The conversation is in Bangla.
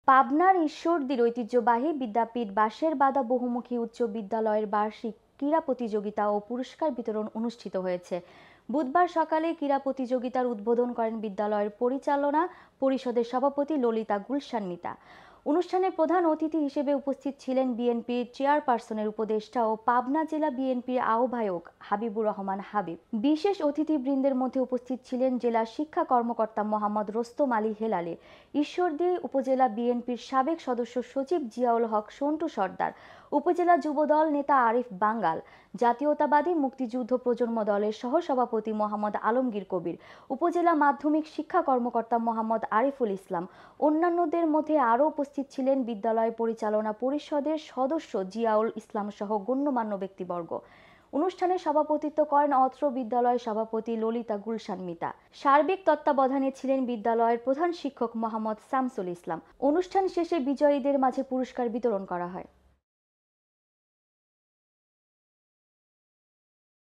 পাবনার ঈশ্বরদীর ঐতিহ্যবাহী বিদ্যাপীঠ বাঁশের বাঁধা বহুমুখী উচ্চ বিদ্যালয়ের বার্ষিক ক্রীড়া প্রতিযোগিতা ও পুরস্কার বিতরণ অনুষ্ঠিত হয়েছে। বুধবার সকালে ক্রীড়া প্রতিযোগিতার উদ্বোধন করেন বিদ্যালয়ের পরিচালনা পরিষদের সভাপতি ললিতা গুলশান মিতা। অনুষ্ঠানে প্রধান অতিথি হিসেবে উপস্থিত ছিলেন বিএনপির চেয়ারপারসনের উপদেষ্টা ও পাবনা জেলা বিএনপির আহ্বায়ক হাবিবুর রহমান হাবিব। বিশেষ অতিথিবৃন্দের মধ্যে উপস্থিত ছিলেন জেলা শিক্ষা কর্মকর্তা মোহাম্মদ রোস্তম আলী হেলালে, ঈশ্বরদী উপজেলা বিএনপির সাবেক সদস্য সচিব জিয়াউল হক সন্টু সর্দার, উপজেলা যুবদল নেতা আরিফ বাঙ্গাল, জাতীয়তাবাদী মুক্তিযুদ্ধ প্রজন্ম দলের সহসভাপতি মোহাম্মদ আলমগীর কবির, উপজেলা মাধ্যমিক শিক্ষা কর্মকর্তা মোহাম্মদ আরিফুল ইসলাম। অন্যান্যদের মধ্যে আরও উপস্থিত ছিলেন বিদ্যালয় পরিচালনা পরিষদের সদস্য জিয়াউল ইসলাম সহ গণ্যমান্য ব্যক্তিবর্গ। অনুষ্ঠানে সভাপতিত্ব করেন অত্র বিদ্যালয়ের সভাপতি ললিতা গুলশান মিতা। সার্বিক তত্ত্বাবধানে ছিলেন বিদ্যালয়ের প্রধান শিক্ষক মোহাম্মদ শামসুল ইসলাম। অনুষ্ঠান শেষে বিজয়ীদের মাঝে পুরস্কার বিতরণ করা হয়।